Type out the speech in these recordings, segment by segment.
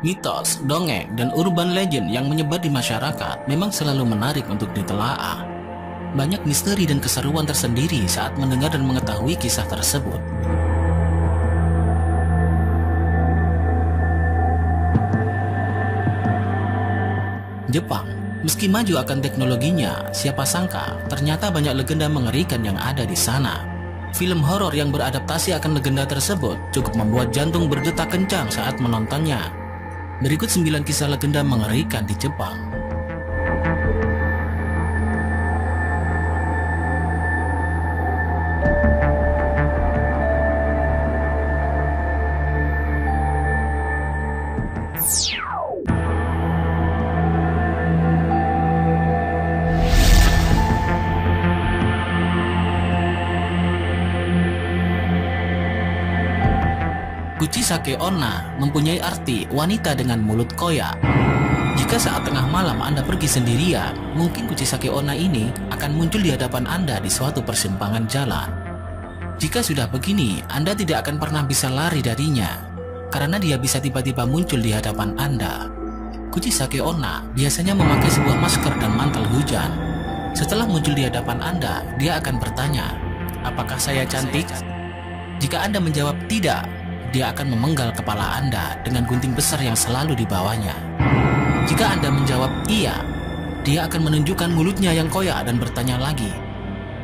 Mitos, dongeng, dan urban legend yang menyebar di masyarakat memang selalu menarik untuk ditelaah. Banyak misteri dan keseruan tersendiri saat mendengar dan mengetahui kisah tersebut. Jepang, meski maju akan teknologinya, siapa sangka ternyata banyak legenda mengerikan yang ada di sana. Film horor yang beradaptasi akan legenda tersebut cukup membuat jantung berdetak kencang saat menontonnya. Berikut 9 kisah legenda mengerikan di Jepang. Kuchisake Onna mempunyai arti wanita dengan mulut koyak. Jika saat tengah malam Anda pergi sendirian, mungkin Kuchisake Onna ini akan muncul di hadapan Anda di suatu persimpangan jalan. Jika sudah begini, Anda tidak akan pernah bisa lari darinya, karena dia bisa tiba-tiba muncul di hadapan Anda. Kuchisake Onna biasanya memakai sebuah masker dan mantel hujan. Setelah muncul di hadapan Anda, dia akan bertanya, "Apakah saya cantik?" Jika Anda menjawab tidak, dia akan memenggal kepala Anda dengan gunting besar yang selalu dibawanya. Jika Anda menjawab iya, dia akan menunjukkan mulutnya yang koyak dan bertanya lagi,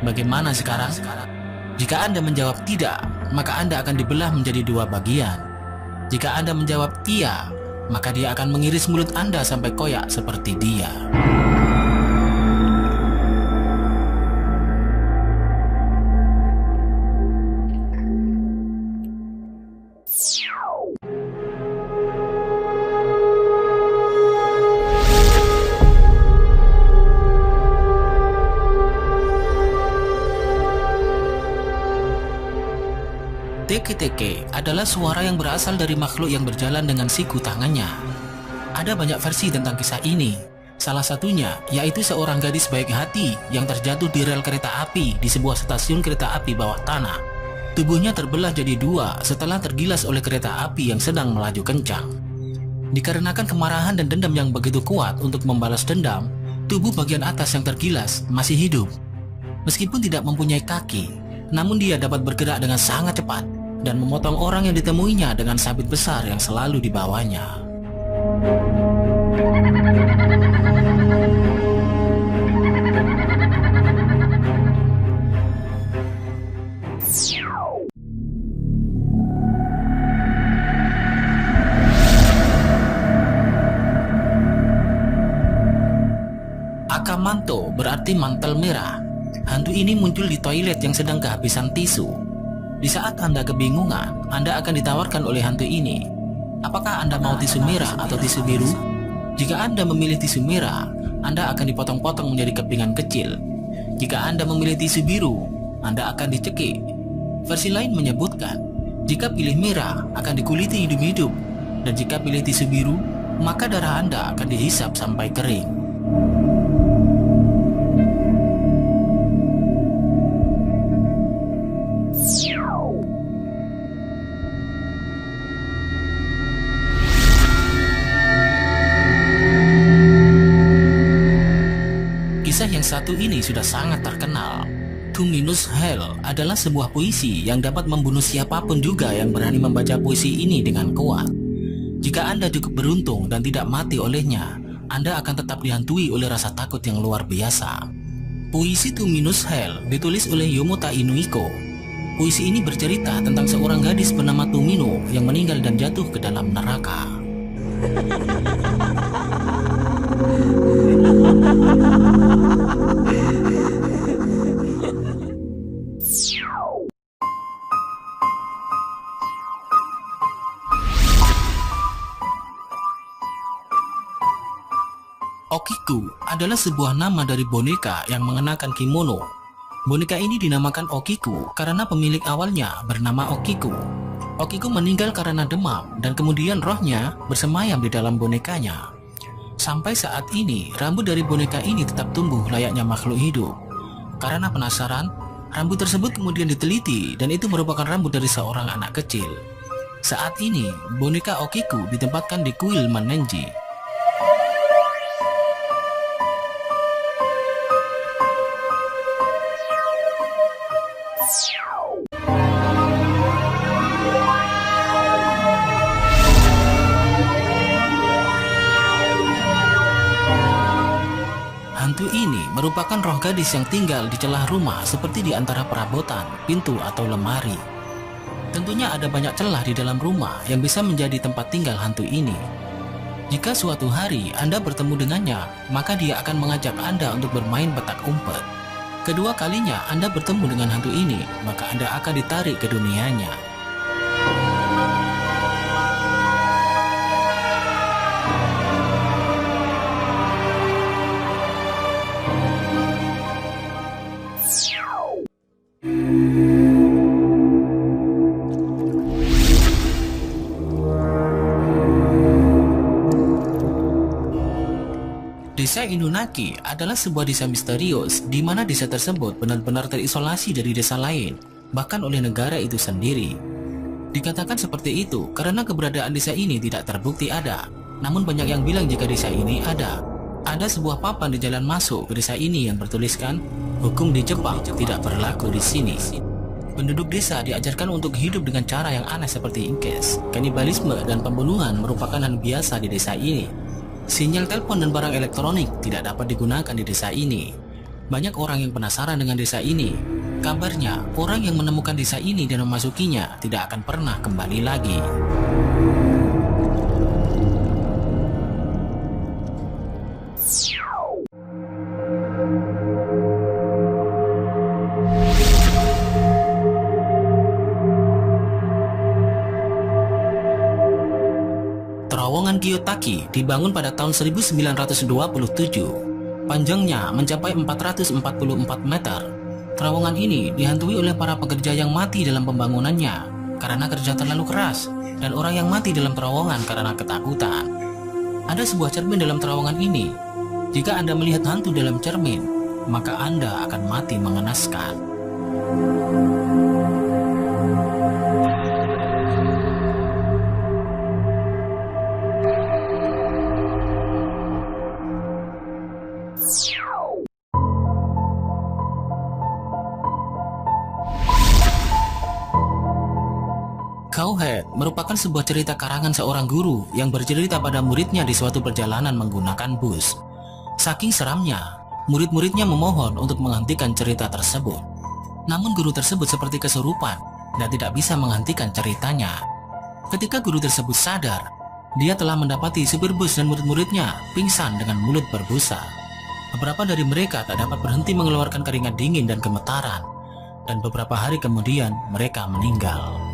"Bagaimana sekarang?" Jika Anda menjawab tidak, maka Anda akan dibelah menjadi 2 bagian. Jika Anda menjawab iya, maka dia akan mengiris mulut Anda sampai koyak seperti dia. Teke-teke adalah suara yang berasal dari makhluk yang berjalan dengan siku tangannya. Ada banyak versi tentang kisah ini. Salah satunya yaitu seorang gadis baik hati yang terjatuh di rel kereta api di sebuah stasiun kereta api bawah tanah. Tubuhnya terbelah jadi 2 setelah tergilas oleh kereta api yang sedang melaju kencang. Dikarenakan kemarahan dan dendam yang begitu kuat untuk membalas dendam, tubuh bagian atas yang tergilas masih hidup. Meskipun tidak mempunyai kaki, namun dia dapat bergerak dengan sangat cepat dan memotong orang yang ditemuinya dengan sabit besar yang selalu dibawanya. Akamanto berarti mantel merah. Hantu ini muncul di toilet yang sedang kehabisan tisu. Di saat Anda kebingungan, Anda akan ditawarkan oleh hantu ini, "Apakah Anda mau tisu merah atau tisu biru?" Jika Anda memilih tisu merah, Anda akan dipotong-potong menjadi kepingan kecil. Jika Anda memilih tisu biru, Anda akan dicekik. Versi lain menyebutkan, jika pilih merah akan dikuliti hidup-hidup, dan jika pilih tisu biru, maka darah Anda akan dihisap sampai kering. Kisah yang satu ini sudah sangat terkenal. To Minus Hell adalah sebuah puisi yang dapat membunuh siapapun juga yang berani membaca puisi ini dengan kuat. Jika Anda cukup beruntung dan tidak mati olehnya, Anda akan tetap dihantui oleh rasa takut yang luar biasa. Puisi To Minus Hell ditulis oleh Yomota Inuiko. Puisi ini bercerita tentang seorang gadis bernama Tomino yang meninggal dan jatuh ke dalam neraka. Okiku adalah sebuah nama dari boneka yang mengenakan kimono. Boneka ini dinamakan Okiku karena pemilik awalnya bernama Okiku. Okiku meninggal karena demam dan kemudian rohnya bersemayam di dalam bonekanya. Sampai saat ini, rambut dari boneka ini tetap tumbuh layaknya makhluk hidup. Karena penasaran, rambut tersebut kemudian diteliti dan itu merupakan rambut dari seorang anak kecil. Saat ini, boneka Okiku ditempatkan di kuil Mannenji. Hantu ini merupakan roh gadis yang tinggal di celah rumah seperti di antara perabotan, pintu, atau lemari. Tentunya ada banyak celah di dalam rumah yang bisa menjadi tempat tinggal hantu ini. Jika suatu hari Anda bertemu dengannya, maka dia akan mengajak Anda untuk bermain petak umpet. Kedua kalinya Anda bertemu dengan hantu ini, maka Anda akan ditarik ke dunianya. Desa Inunaki adalah sebuah desa misterius di mana desa tersebut benar-benar terisolasi dari desa lain, bahkan oleh negara itu sendiri. Dikatakan seperti itu karena keberadaan desa ini tidak terbukti ada. Namun banyak yang bilang jika desa ini ada. Ada sebuah papan di jalan masuk ke desa ini yang bertuliskan, "Hukum di Jepang tidak berlaku di sini." Penduduk desa diajarkan untuk hidup dengan cara yang aneh seperti ingkes. Kanibalisme dan pembunuhan merupakan hal biasa di desa ini. Sinyal telepon dan barang elektronik tidak dapat digunakan di desa ini. Banyak orang yang penasaran dengan desa ini. Kabarnya, orang yang menemukan desa ini dan memasukinya tidak akan pernah kembali lagi. Terowongan Kiyotaki dibangun pada tahun 1927. Panjangnya mencapai 444 meter. Terowongan ini dihantui oleh para pekerja yang mati dalam pembangunannya karena kerja terlalu keras, dan orang yang mati dalam terowongan karena ketakutan. Ada sebuah cermin dalam terowongan ini. Jika Anda melihat hantu dalam cermin, maka Anda akan mati mengenaskan. Cowhead merupakan sebuah cerita karangan seorang guru yang bercerita pada muridnya di suatu perjalanan menggunakan bus. Saking seramnya, murid-muridnya memohon untuk menghentikan cerita tersebut. Namun guru tersebut seperti kesurupan dan tidak bisa menghentikan ceritanya. Ketika guru tersebut sadar, dia telah mendapati supir bus dan murid-muridnya pingsan dengan mulut berbusa. Beberapa dari mereka tak dapat berhenti mengeluarkan keringat dingin dan gemetaran, dan beberapa hari kemudian mereka meninggal.